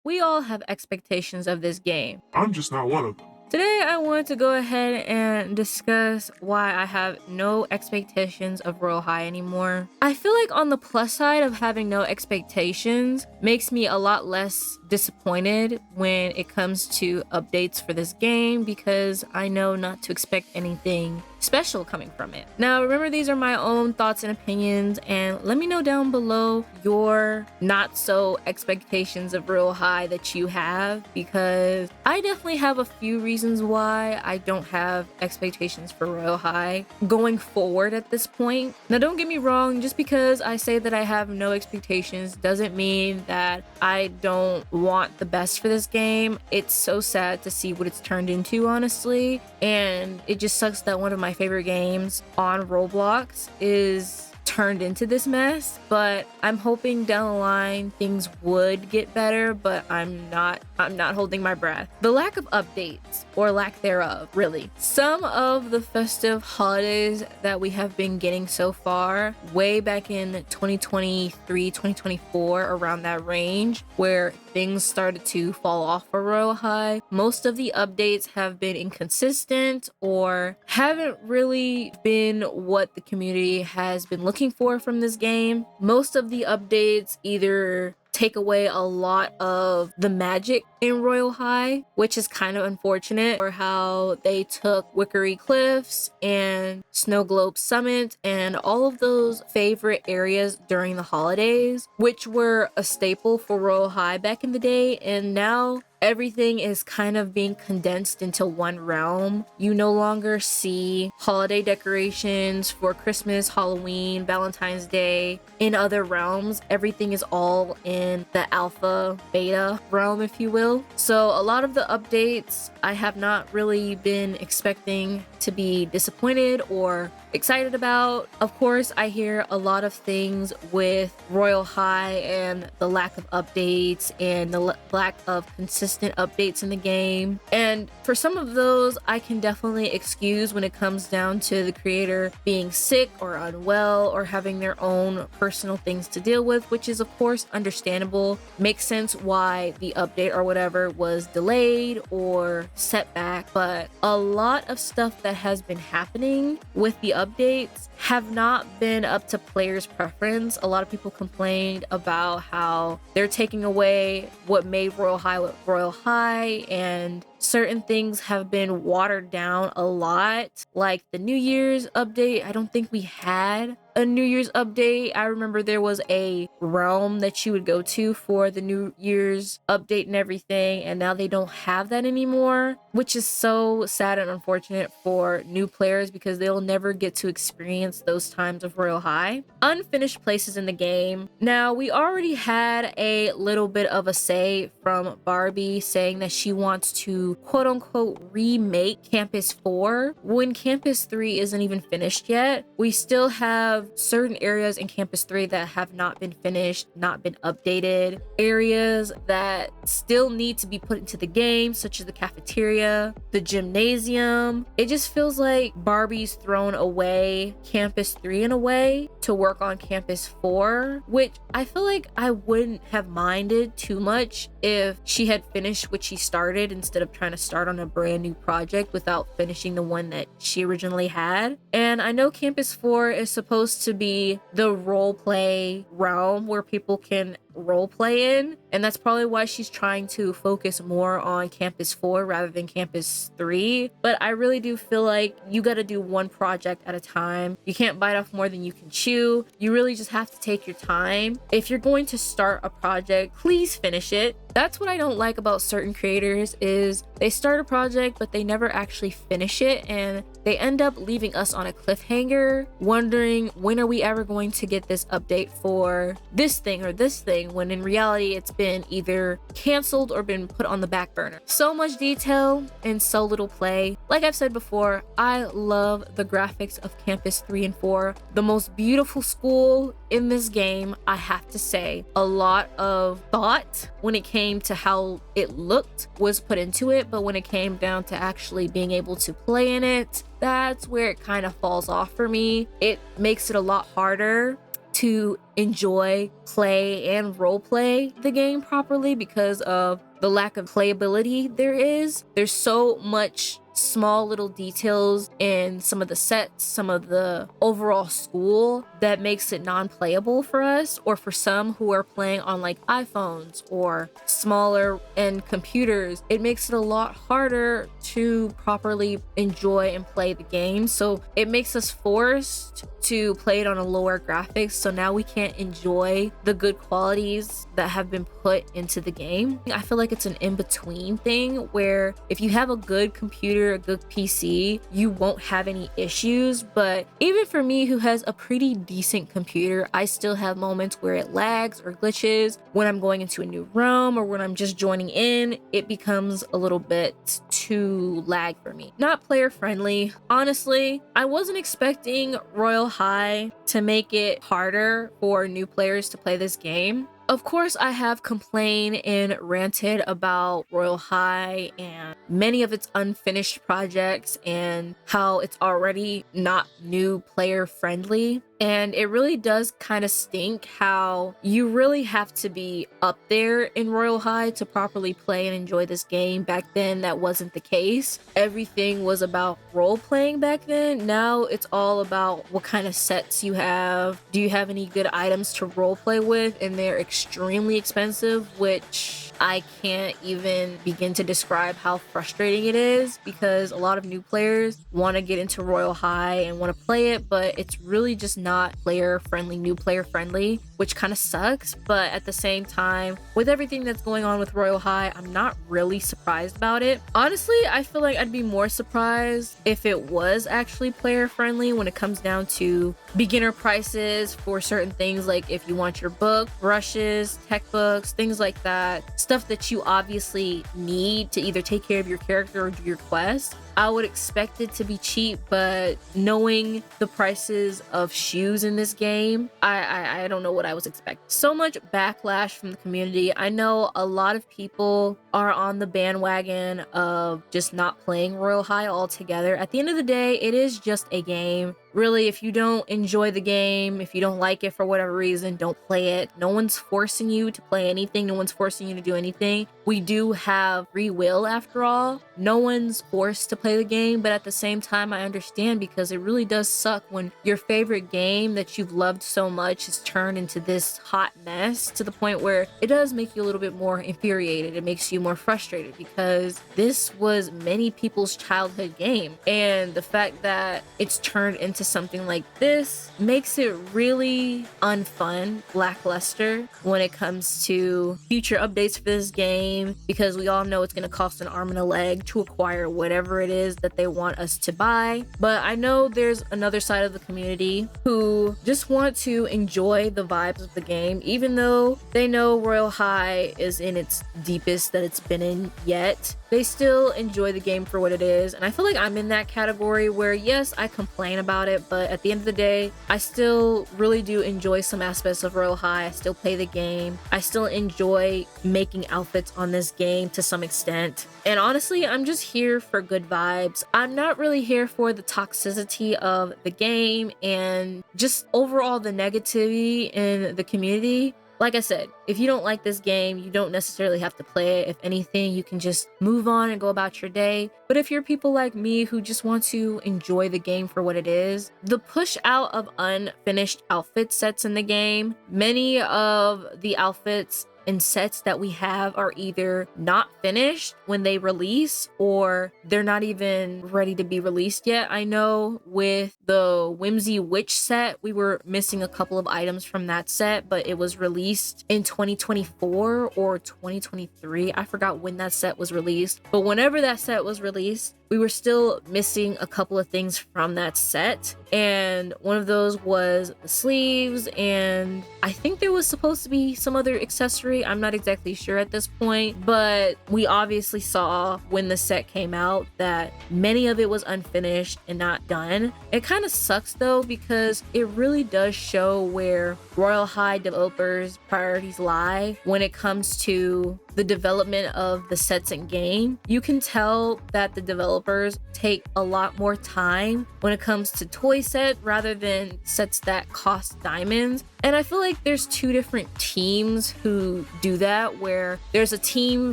we all have expectations of this game. I'm just not one of them. Today, I wanted to go ahead and discuss why I have no expectations of Royal High anymore. I feel like on the plus side of having no expectations makes me a lot less disappointed when it comes to updates for this game because I know not to expect anything special coming from it. Now, remember, these are my own thoughts and opinions, and let me know down below your not so expectations of Royal High that you have, because I definitely have a few reasons why I don't have expectations for Royal High going forward at this point. Now, don't get me wrong, just because I say that I have no expectations doesn't mean that I don't want the best for this game. It's so sad to see what it's turned into, honestly, and it just sucks that one of my favorite games on Roblox is turned into this mess. But I'm hoping down the line things would get better, but I'm not holding my breath. The lack of updates, or lack thereof, really. Some of the festive holidays that we have been getting so far, way back in 2023, 2024, around that range, where things started to fall off for Royal High, most of the updates have been inconsistent or haven't really been what the community has been looking for from this game. Most of the updates either take away a lot of the magic in Royal High, which is kind of unfortunate, or how they took Wickery Cliffs and Snow Globe Summit and all of those favorite areas during the holidays, which were a staple for Royal High back in the day, and now everything is kind of being condensed into one realm. You no longer see holiday decorations for Christmas, Halloween, Valentine's Day in other realms. Everything is all in the alpha, beta realm, if you will. So a lot of the updates I have not really been expecting to be disappointed or excited about. Of course, I hear a lot of things with Royal High and the lack of updates and the lack of consistent updates in the game. And for some of those, I can definitely excuse when it comes down to the creator being sick or unwell or having their own personal things to deal with, which is of course understandable. Makes sense why the update or whatever was delayed or set back. But a lot of stuff that has been happening with the updates have not been up to players' preference. A lot of people complained about how they're taking away what made Royal High, and certain things have been watered down a lot, like the New Year's update. I don't think we had a New Year's update. I remember there was a realm that you would go to for the New Year's update and everything, and now they don't have that anymore, which is so sad and unfortunate for new players because they'll never get to experience those times of Royal High. Unfinished places in the game. Now, we already had a little bit of a say from Barbie saying that she wants to quote unquote remake Campus 4 when Campus 3 isn't even finished yet. We still have certain areas in Campus 3 that have not been finished, not been updated, areas that still need to be put into the game, such as the cafeteria, the gymnasium. It just feels like Barbie's thrown away Campus 3 in a way to work on Campus 4, which I feel like I wouldn't have minded too much if she had finished what she started instead of trying to start on a brand new project without finishing the one that she originally had. And I know Campus 4 is supposed to be the role play realm where people can role play in, and that's probably why she's trying to focus more on Campus 4 rather than Campus 3. But I really do feel like you got to do one project at a time. You can't bite off more than you can chew. You really just have to take your time. If you're going to start a project, please finish it. That's what I don't like about certain creators, is they start a project but they never actually finish it, and they end up leaving us on a cliffhanger wondering, when are we ever going to get this update for this thing or this thing, when in reality it's been either canceled or been put on the back burner. So much detail and so little play. Like I've said before, I love the graphics of Campus 3 and 4. The most beautiful school in this game, I have to say. A lot of thought when it came to how it looked was put into it, but when it came down to actually being able to play in it, that's where it kind of falls off for me. It makes it a lot harder to enjoy, play, and role play the game properly because of the lack of playability there is. There's so much small little details in some of the sets, some of the overall school that makes it non-playable for us, or for some who are playing on like iPhones or smaller end computers. It makes it a lot harder to properly enjoy and play the game. So it makes us forced to play it on a lower graphics. So now we can't enjoy the good qualities that have been put into the game. I feel like it's an in-between thing where if you have a good computer, a good PC, you won't have any issues. But even for me, who has a pretty decent computer, I still have moments where it lags or glitches. When I'm going into a new room or when I'm just joining in, it becomes a little bit too lag for me. Not player friendly. Honestly, I wasn't expecting Royal High to make it harder for new players to play this game. Of course, I have complained and ranted about Royal High and many of its unfinished projects and how it's already not new player friendly. And it really does kind of stink how you really have to be up there in Royal High to properly play and enjoy this game. Back then, that wasn't the case. Everything was about role playing back then. Now it's all about what kind of sets you have. Do you have any good items to role play with? And they're extremely expensive, which I can't even begin to describe how frustrating it is, because a lot of new players want to get into Royal High and want to play it, but it's really just not player friendly, new player friendly, which kind of sucks. But at the same time, with everything that's going on with Royal High, I'm not really surprised about it. Honestly, I feel like I'd be more surprised if it was actually player friendly when it comes down to beginner prices for certain things, like if you want your book, brushes, tech books, things like that, stuff that you obviously need to either take care of your character or do your quest. I would expect it to be cheap, but knowing the prices of shoes in this game, I don't know what I was expecting. So much backlash from the community. I know a lot of people are on the bandwagon of just not playing Royal High altogether. At the end of the day, it is just a game. Really, if you don't enjoy the game, if you don't like it for whatever reason, don't play it. No one's forcing you to play anything. No one's forcing you to do anything. We do have free will after all. No one's forced to play the game, but at the same time, I understand, because it really does suck when your favorite game that you've loved so much is turned into this hot mess, to the point where it does make you a little bit more infuriated. It makes you more frustrated, because this was many people's childhood game, and the fact that it's turned into something like this makes it really unfun, lackluster when it comes to future updates for this game, because we all know it's going to cost an arm and a leg to acquire whatever it is that they want us to buy. But I know there's another side of the community who just want to enjoy the vibes of the game, even though they know Royal High is in its deepest that it's been in yet. They still enjoy the game for what it is. And I feel like I'm in that category where, yes, I complain about it, but at the end of the day, I still really do enjoy some aspects of Royal High. I still play the game. I still enjoy making outfits on this game to some extent. And honestly, I'm just here for good vibes. I'm not really here for the toxicity of the game and just overall the negativity in the community. Like I said, if you don't like this game, you don't necessarily have to play it. If anything, you can just move on and go about your day. But if you're people like me who just want to enjoy the game for what it is, the push out of unfinished outfit sets in the game, many of the outfits and sets that we have are either not finished when they release, or they're not even ready to be released yet. I know with the Whimsy Witch set, we were missing a couple of items from that set, but it was released in 2024 or 2023. I forgot when that set was released, but whenever that set was released, we were still missing a couple of things from that set. And one of those was the sleeves, and I think there was supposed to be some other accessory. I'm not exactly sure at this point, but we obviously saw when the set came out that many of it was unfinished and not done. It kind of sucks though, because it really does show where Royal High developers' priorities lie when it comes to the development of the sets in game. You can tell that the developers take a lot more time when it comes to toy set rather than sets that cost diamonds. And I feel like there's two different teams who do that, where there's a team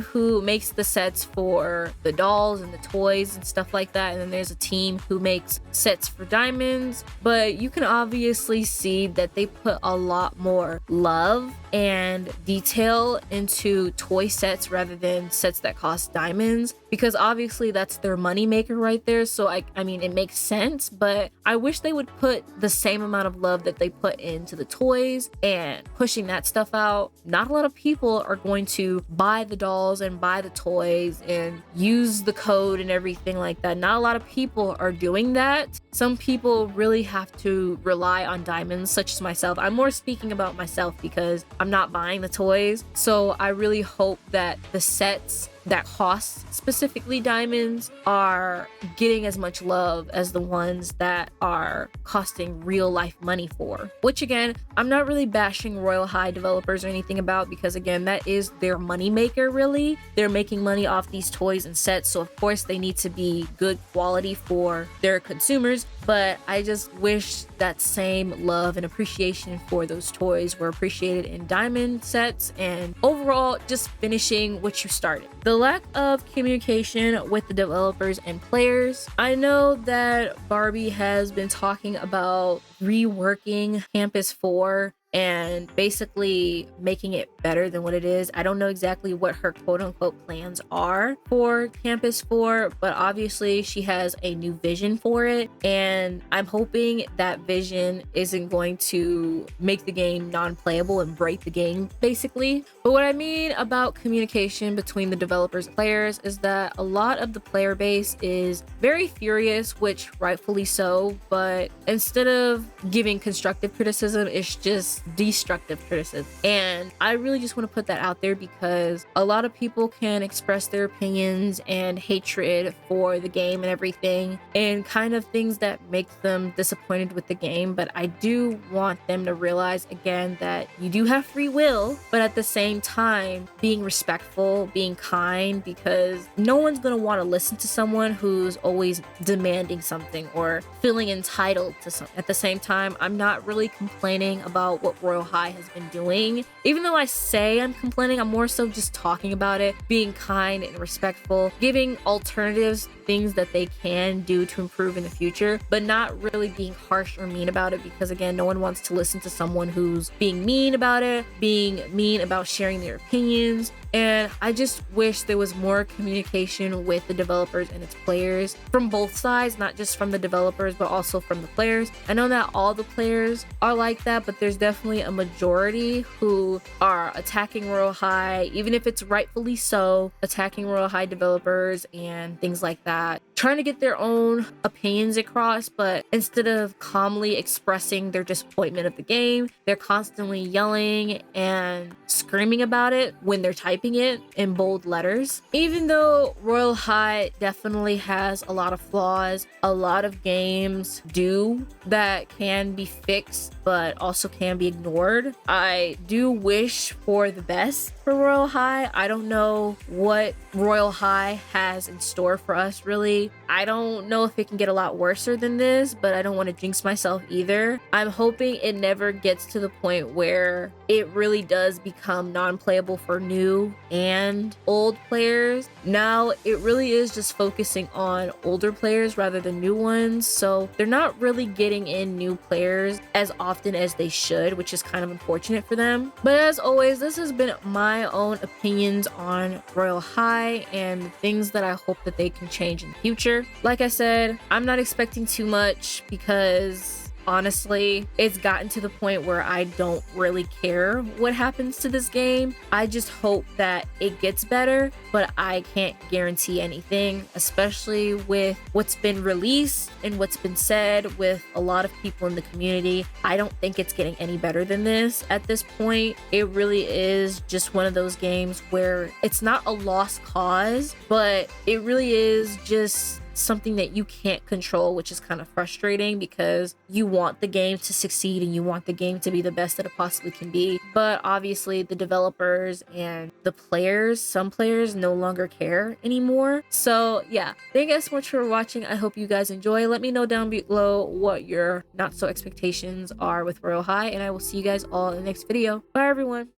who makes the sets for the dolls and the toys and stuff like that, and then there's a team who makes sets for diamonds. But you can obviously see that they put a lot more love and detail into toy sets rather than sets that cost diamonds, because obviously that's their money maker right there. So I mean, it makes sense, but I wish they would put the same amount of love that they put into the toys and pushing that stuff out. Not a lot of people are going to buy the dolls and buy the toys and use the code and everything like that. Not a lot of people are doing that. Some people really have to rely on diamonds, such as myself. I'm more speaking about myself because I'm not buying the toys. So I really hope that the sets that cost specifically diamonds are getting as much love as the ones that are costing real life money for. Which again, I'm not really bashing Royal High developers or anything about, because again, that is their money maker really. They're making money off these toys and sets, so of course they need to be good quality for their consumers. But I just wish that same love and appreciation for those toys were appreciated in diamond sets, and overall just finishing what you started. The lack of communication with the developers and players. I know that Barbie has been talking about reworking Campus 4 and basically making it better than what it is. I don't know exactly what her quote-unquote plans are for Campus 4, but obviously she has a new vision for it, and I'm hoping that vision isn't going to make the game non-playable and break the game, basically. But what I mean about communication between the developers and players is that a lot of the player base is very furious, which rightfully so, but instead of giving constructive criticism, it's just destructive criticism. And I really just want to put that out there, because a lot of people can express their opinions and hatred for the game and everything, and kind of things that make them disappointed with the game. But I do want them to realize again that you do have free will, but at the same time being respectful, being kind, because no one's going to want to listen to someone who's always demanding something or feeling entitled to something. At the same time, I'm not really complaining about what Royal High has been doing. Even though I say I'm complaining, I'm more so just talking about it, being kind and respectful, giving alternatives, things that they can do to improve in the future, but not really being harsh or mean about it, because again, no one wants to listen to someone who's being mean about it, being mean about sharing their opinions. And I just wish there was more communication with the developers and its players from both sides, not just from the developers, but also from the players. I know that all the players are like that, but there's definitely a majority who are attacking Royal High, even if it's rightfully so, attacking Royal High developers and things like that, trying to get their own opinions across. But instead of calmly expressing their disappointment of the game, they're constantly yelling and screaming about it when they're typing it in bold letters. Even though Royal High definitely has a lot of flaws, a lot of games do that can be fixed but also can be ignored. I do wish for the best for Royal High. I don't know what Royal High has in store for us, really. I don't know if it can get a lot worse than this, but I don't want to jinx myself either. I'm hoping it never gets to the point where it really does become non-playable for new and old players. Now it really is just focusing on older players rather than new ones, so they're not really getting in new players as often as they should, which is kind of unfortunate for them. But as always, this has been my own opinions on Royal High and things that I hope that they can change in the future. Like I said, I'm not expecting too much, because honestly, it's gotten to the point where I don't really care what happens to this game. I just hope that it gets better, but I can't guarantee anything, especially with what's been released and what's been said with a lot of people in the community. I don't think it's getting any better than this at this point. It really is just one of those games where it's not a lost cause, but it really is just something that you can't control, which is kind of frustrating because you want the game to succeed and you want the game to be the best that it possibly can be. But obviously the developers and the players, some players no longer care anymore. So yeah, thank you guys so much for watching. I hope you guys enjoy. Let me know down below what your not so expectations are with Royal High, and I will see you guys all in the next video. Bye everyone.